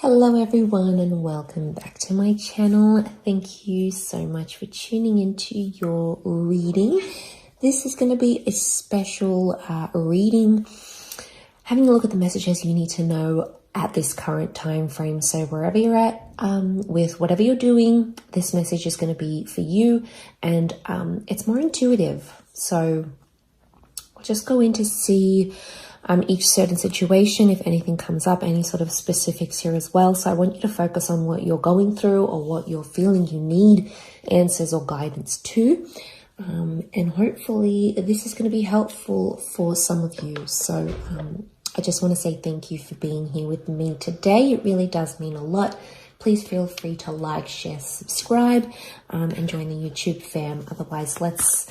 Hello everyone and welcome back to my channel. Thank you so much for tuning into your reading. This is going to be a special reading, having a look at the messages you need to know at this current time frame. So wherever you're at with whatever you're doing, this message is going to be for you, and it's more intuitive. So I'll just go in to see each certain situation, if anything comes up, any sort of specifics here as well. So I want you to focus on what you're going through or what you're feeling you need answers or guidance to. And hopefully this is going to be helpful for some of you. So I just want to say thank you for being here with me today. It really does mean a lot. Please feel free to like, share, subscribe, and join the YouTube fam. Otherwise, let's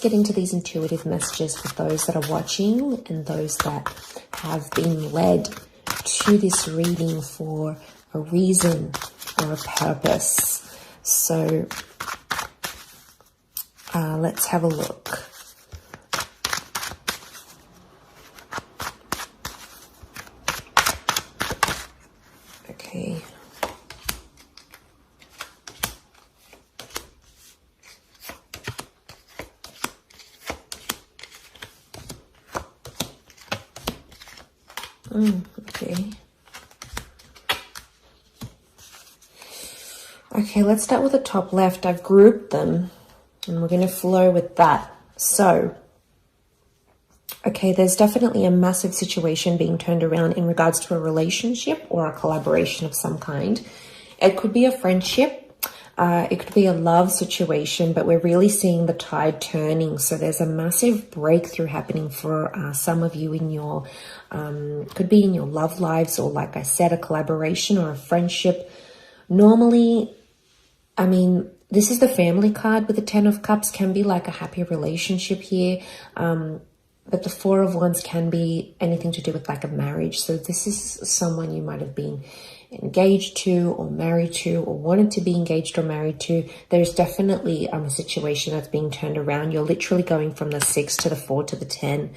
get into these intuitive messages for those that are watching and those that have been led to this reading for a reason or a purpose. So let's have a look. Okay. Okay. Okay, let's start with the top left. I've grouped them and we're going to flow with that. So, okay, there's definitely a massive situation being turned around in regards to a relationship or a collaboration of some kind. It could be a friendship. It could be a love situation, but we're really seeing the tide turning. So there's a massive breakthrough happening for some of you in your, could be in your love lives, or like I said, a collaboration or a friendship. Normally, I mean, this is the family card with the Ten of Cups, can be like a happy relationship here. But the Four of Wands can be anything to do with like a marriage. So this is someone you might have been engaged to or married to or wanted to be engaged or married to. There's definitely a situation that's being turned around. You're literally going from the 6 to the 4 to the 10,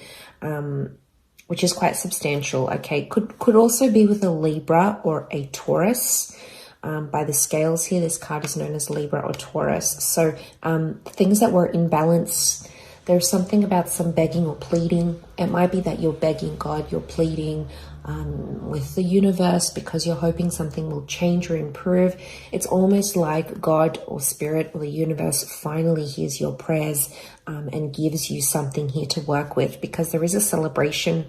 which is quite substantial. Okay, could also be with a Libra or a Taurus. By the scales here, this card is known as Libra or Taurus. So things that were in balance. There's something about some begging or pleading. It might be that you're begging God, you're pleading with the universe because you're hoping something will change or improve. It's almost like God or Spirit or the universe finally hears your prayers and gives you something here to work with, because there is a celebration.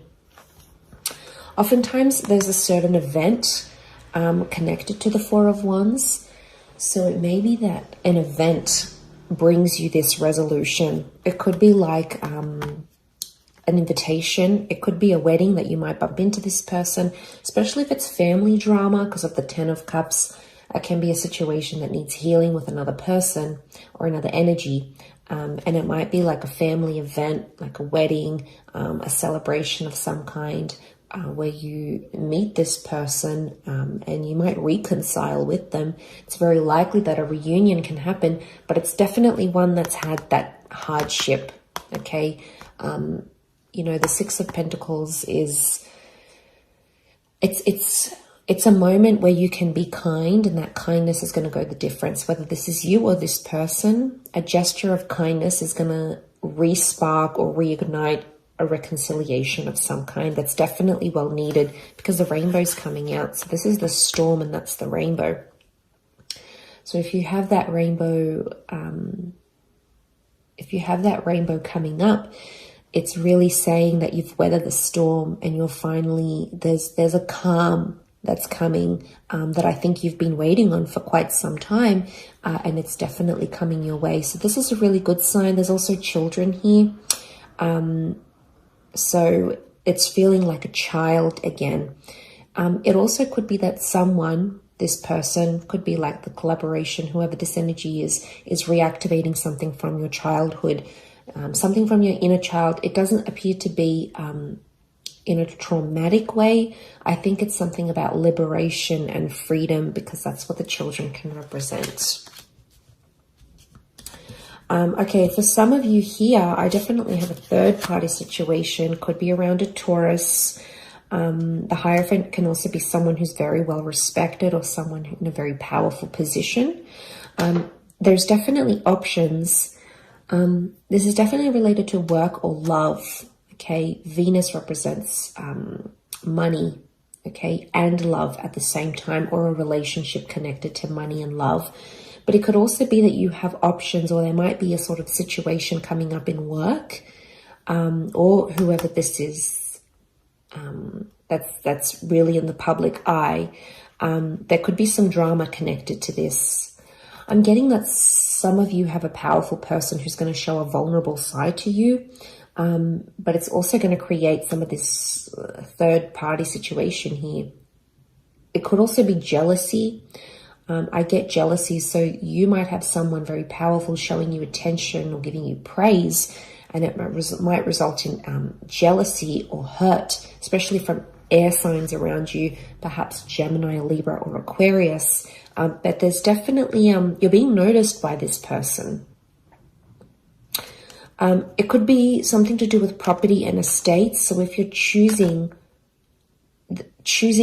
Oftentimes there's a certain event connected to the Four of Wands. So it may be that an event brings you this resolution. It could be like an invitation. It could be a wedding that you might bump into this person, especially if it's family drama because of the Ten of Cups. It can be a situation that needs healing with another person or another energy. And it might be like a family event, like a wedding, a celebration of some kind, where you meet this person and you might reconcile with them. It's very likely that a reunion can happen, but it's definitely one that's had that hardship. Okay. You know, the Six of Pentacles is, it's a moment where you can be kind, and that kindness is going to go the difference. Whether this is you or this person, a gesture of kindness is going to re-spark or reignite a reconciliation of some kind. That's definitely well needed because the rainbow's coming out. So this is the storm and that's the rainbow. So if you have that rainbow, coming up, it's really saying that you've weathered the storm and you're finally, there's a calm that's coming that I think you've been waiting on for quite some time, and it's definitely coming your way. So this is a really good sign. There's also children here. So it's feeling like a child again. It also could be that someone, this person, could be like the collaboration, whoever this energy is reactivating something from your childhood, something from your inner child. It doesn't appear to be in a traumatic way. I think it's something about liberation and freedom, because that's what the children can represent. Okay, for some of you here, I definitely have a third party situation. Could be around a Taurus. The Hierophant can also be someone who's very well respected or someone in a very powerful position. There's definitely options. This is definitely related to work or love. Okay, Venus represents money, okay, and love at the same time, or a relationship connected to money and love. But it could also be that you have options, or there might be a sort of situation coming up in work, or whoever this is, that's really in the public eye. There could be some drama connected to this. I'm getting that some of you have a powerful person who's going to show a vulnerable side to you, but it's also going to create some of this third party situation here. It could also be jealousy. I get jealousy, so you might have someone very powerful showing you attention or giving you praise, and it might result in jealousy or hurt, especially from air signs around you, perhaps Gemini, Libra, or Aquarius. But there's definitely, you're being noticed by this person. It could be something to do with property and estates. So if you're choosing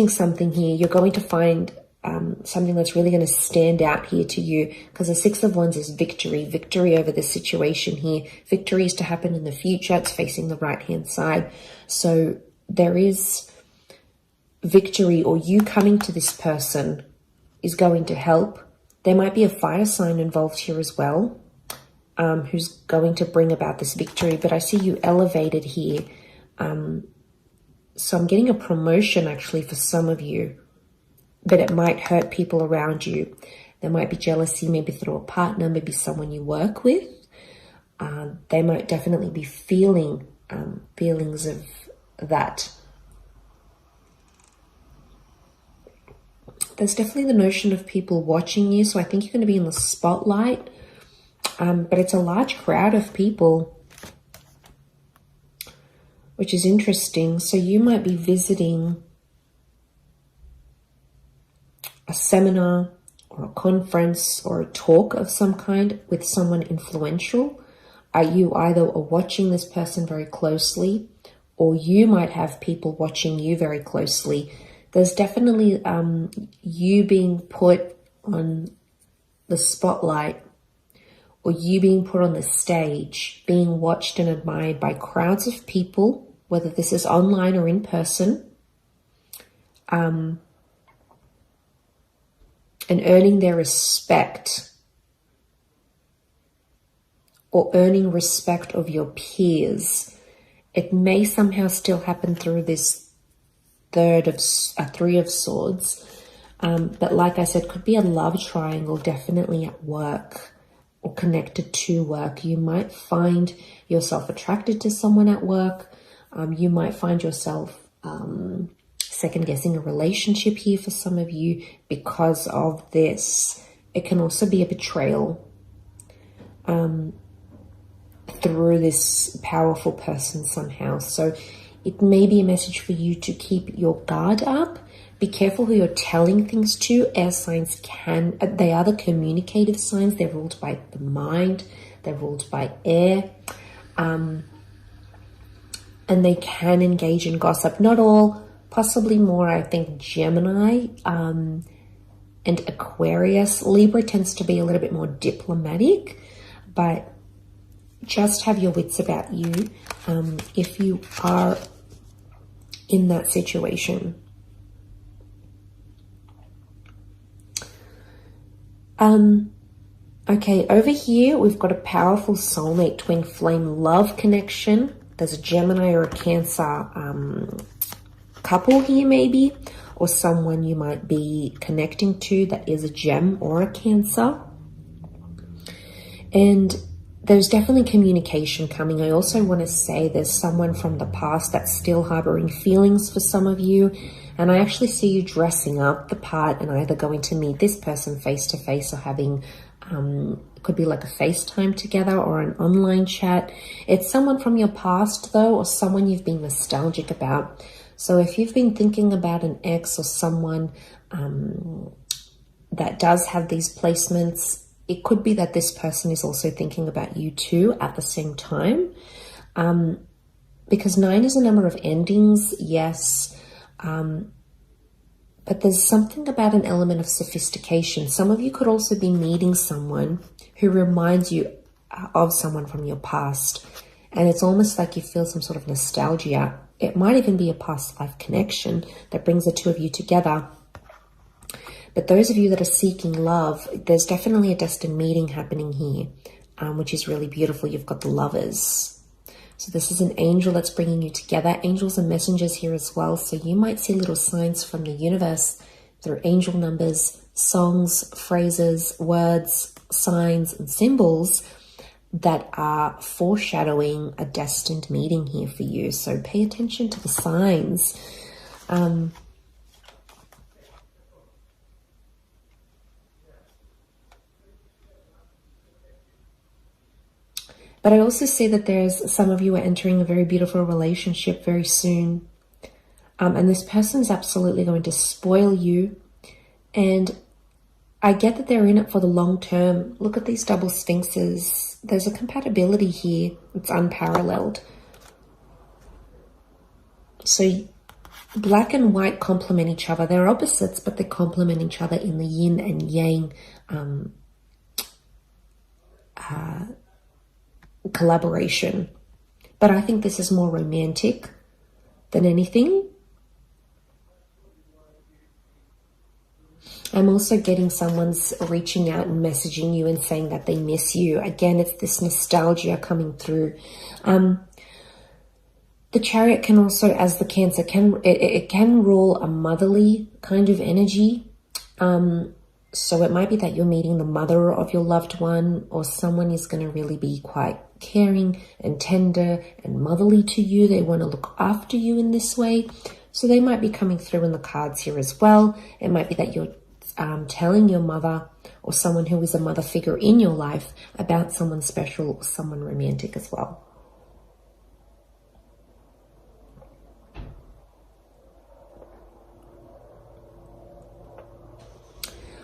something here, you're going to find something that's really going to stand out here to you, because the Six of Wands is victory over this situation here. Victory is to happen in the future. It's facing the right-hand side. So there is victory, or you coming to this person is going to help. There might be a fire sign involved here as well, who's going to bring about this victory. But I see you elevated here. So I'm getting a promotion actually for some of you, but it might hurt people around you. There might be jealousy, maybe through a partner, maybe someone you work with. They might definitely be feeling feelings of that. There's definitely the notion of people watching you, so I think you're going to be in the spotlight. But it's a large crowd of people, which is interesting. So you might be visiting a seminar or a conference or a talk of some kind with someone influential. You either are watching this person very closely, or you might have people watching you very closely. There's definitely you being put on the spotlight, or you being put on the stage, being watched and admired by crowds of people, whether this is online or in person, and earning their respect, or earning respect of your peers. It may somehow still happen through this Three of Swords. But like I said, could be a love triangle, definitely at work or connected to work. You might find yourself attracted to someone at work. You might find yourself second guessing a relationship here for some of you because of this. It can also be a betrayal through this powerful person somehow. So it may be a message for you to keep your guard up. Be careful who you're telling things to. Air signs they are the communicative signs. They're ruled by the mind. They're ruled by air. And they can engage in gossip. Not all, possibly more, I think, Gemini and Aquarius. Libra tends to be a little bit more diplomatic, but just have your wits about you if you are in that situation. Okay, over here we've got a powerful soulmate twin flame love connection. There's a Gemini or a Cancer couple here maybe, or someone you might be connecting to that is a Gem or a Cancer. And there's definitely communication coming. I also want to say there's someone from the past that's still harboring feelings for some of you. And I actually see you dressing up the part and either going to meet this person face to face or having, it could be like a FaceTime together or an online chat. It's someone from your past though, or someone you've been nostalgic about. So if you've been thinking about an ex or someone that does have these placements, it could be that this person is also thinking about you too at the same time. Because 9 is a number of endings, yes. But there's something about an element of sophistication. Some of you could also be meeting someone who reminds you of someone from your past. And it's almost like you feel some sort of nostalgia. It might even be a past life connection that brings the two of you together. But those of you that are seeking love, there's definitely a destined meeting happening here, which is really beautiful. You've got the lovers. So this is an angel that's bringing you together. Angels are messengers here as well. So you might see little signs from the universe through angel numbers, songs, phrases, words, signs, and symbols that are foreshadowing a destined meeting here for you. So pay attention to the signs. But I also see that there's some of you are entering a very beautiful relationship very soon. And this person is absolutely going to spoil you. And I get that they're in it for the long term. Look at these double sphinxes. There's a compatibility here. It's unparalleled. So black and white complement each other. They're opposites, but they complement each other in the yin and yang collaboration. But I think this is more romantic than anything. I'm also getting someone's reaching out and messaging you and saying that they miss you. Again, it's this nostalgia coming through. The Chariot can also, as the Cancer, it can rule a motherly kind of energy. So it might be that you're meeting the mother of your loved one, or someone is going to really be quite caring and tender and motherly to you. They want to look after you in this way. So they might be coming through in the cards here as well. It might be that you're telling your mother or someone who is a mother figure in your life about someone special or someone romantic as well.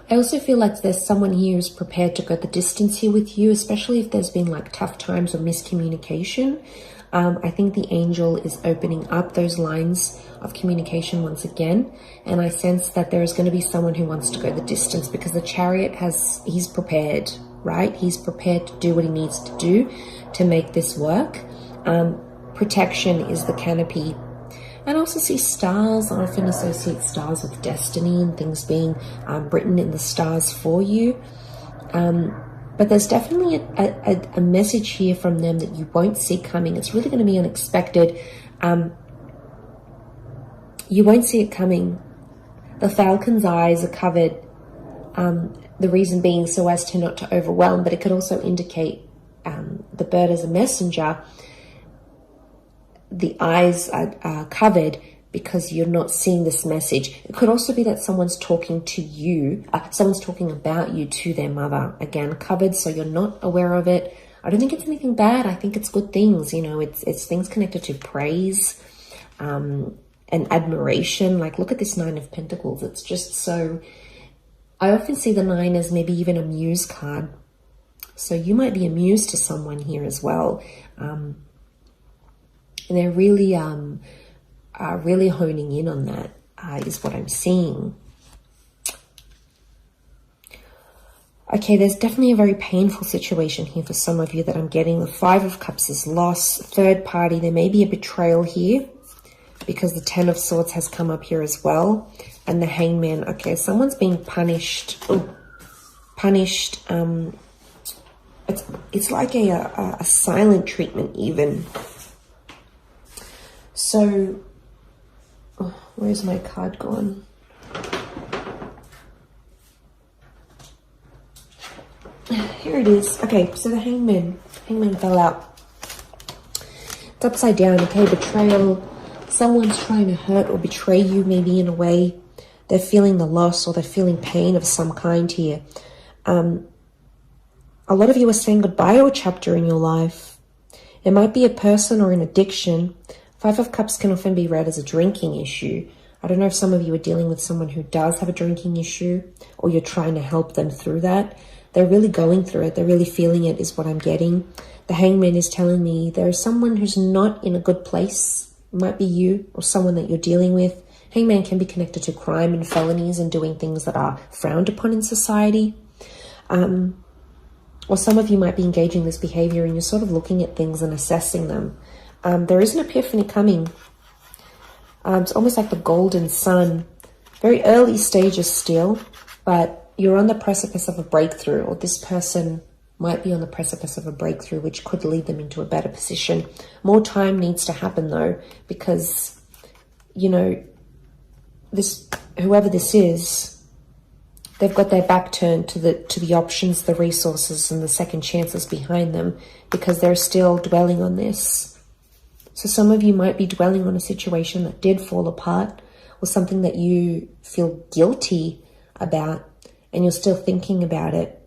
I also feel like there's someone here who's prepared to go the distance here with you, especially if there's been like tough times or miscommunication. I think the angel is opening up those lines of communication once again. And I sense that there is going to be someone who wants to go the distance, because the Chariot he's prepared, right? He's prepared to do what he needs to do to make this work. Protection is the canopy. And I also see stars. I often associate stars with destiny and things being written in the stars for you. But there's definitely a message here from them that you won't see coming. It's really going to be unexpected. You won't see it coming. The falcon's eyes are covered. The reason being so as to not to overwhelm, but it could also indicate the bird as a messenger. The eyes are covered because you're not seeing this message. It could also be that someone's talking to you, someone's talking about you to their mother. Again, covered, so you're not aware of it. I don't think it's anything bad. I think it's good things. You know, it's things connected to praise and admiration. Like, look at this 9 of Pentacles. It's just so... I often see the 9 as maybe even a muse card. So you might be a muse to someone here as well. And they're really... really honing in on that is what I'm seeing. Okay, there's definitely a very painful situation here for some of you that I'm getting. The 5 of Cups is loss, third party. There may be a betrayal here because the 10 of Swords has come up here as well. And the Hangman. Okay, someone's being punished. Punished. It's like a silent treatment even. So... where's my card gone? Here it is. Okay, so the Hangman fell out. It's upside down. Okay, betrayal. Someone's trying to hurt or betray you, maybe in a way. They're feeling the loss or they're feeling pain of some kind here. A lot of you are saying goodbye to a chapter in your life. It might be a person or an addiction. 5 of Cups can often be read as a drinking issue. I don't know if some of you are dealing with someone who does have a drinking issue, or you're trying to help them through that. They're really going through it. They're really feeling it is what I'm getting. The Hangman is telling me there is someone who's not in a good place. It might be you or someone that you're dealing with Hangman can be connected to crime and felonies and doing things that are frowned upon in society. Or some of you might be engaging this behavior and you're sort of looking at things and assessing them. There is an epiphany coming. It's almost like the golden sun. Very early stages still, but you're on the precipice of a breakthrough, or this person might be on the precipice of a breakthrough, which could lead them into a better position. More time needs to happen though, because, you know, whoever this is, they've got their back turned to the options, the resources, and the second chances behind them, because they're still dwelling on this. So some of you might be dwelling on a situation that did fall apart, or something that you feel guilty about, and you're still thinking about it.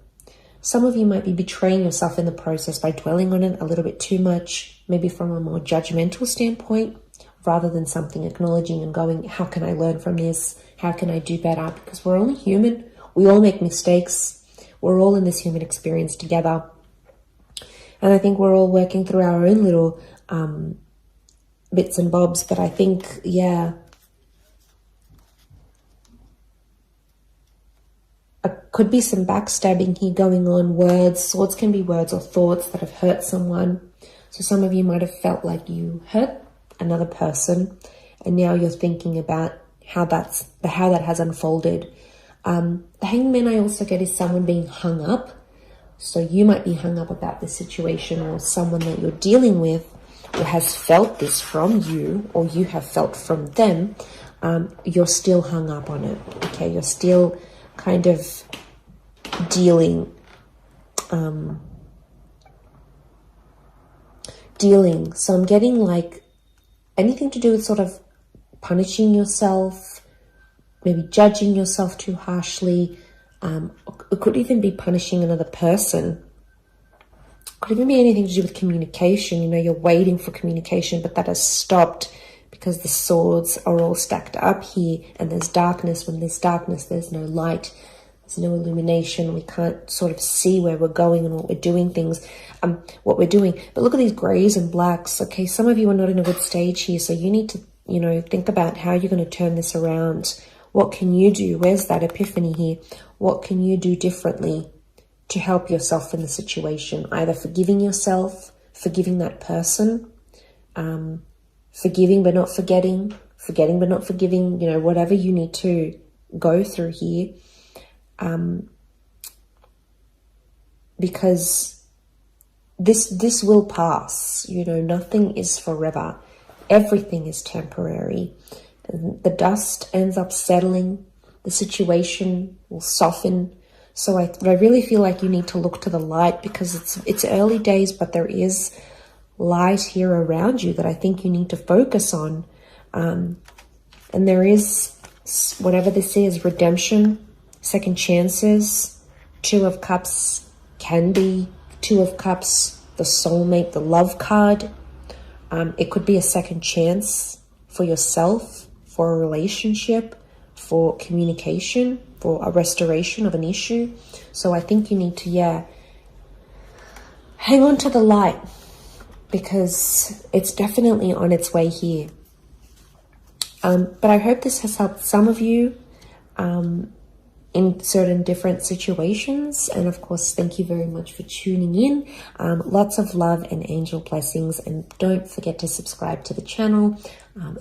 Some of you might be betraying yourself in the process by dwelling on it a little bit too much, maybe from a more judgmental standpoint, rather than something acknowledging and going, how can I learn from this? How can I do better? Because we're only human. We all make mistakes. We're all in this human experience together. And I think we're all working through our own little bits and bobs. But I think, yeah, could be some backstabbing here going on. Words, swords can be words or thoughts that have hurt someone. So some of you might have felt like you hurt another person, and now you're thinking about how that has unfolded. The hangman I also get is someone being hung up. So you might be hung up about this situation, or someone that you're dealing with or has felt this from you, or you have felt from them. You're still hung up on it. Okay, you're still kind of dealing. So I'm getting like anything to do with sort of punishing yourself, maybe judging yourself too harshly. It could even be punishing another person. It could even be anything to do with communication. You know, you're waiting for communication, but that has stopped because the swords are all stacked up here, and there's darkness. When there's darkness, there's no light. There's no illumination. We can't sort of see where we're going and what we're doing what we're doing. But look at these grays and blacks. Okay, some of you are not in a good stage here, so you need to, you know, think about how you're going to turn this around. What can you do? Where's that epiphany here? What can you do differently to help yourself in the situation? Either forgiving yourself, forgiving that person, forgiving but not forgetting, forgetting but not forgiving, you know, whatever you need to go through here. Because this will pass. You know, nothing is forever. Everything is temporary. And the dust ends up settling. The situation will soften. So I really feel like you need to look to the light, because it's early days, but there is light here around you that I think you need to focus on. And there is, whatever this is, redemption, second chances. Two of Cups can be Two of Cups, the soulmate, the love card. It could be a second chance for yourself, for a relationship, for communication, for a restoration of an issue. So I think you need to, hang on to the light, because it's definitely on its way here. But I hope this has helped some of you in certain different situations. And of course, thank you very much for tuning in. Lots of love and angel blessings. And don't forget to subscribe to the channel.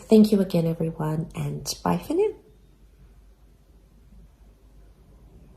Thank you again, everyone. And bye for now.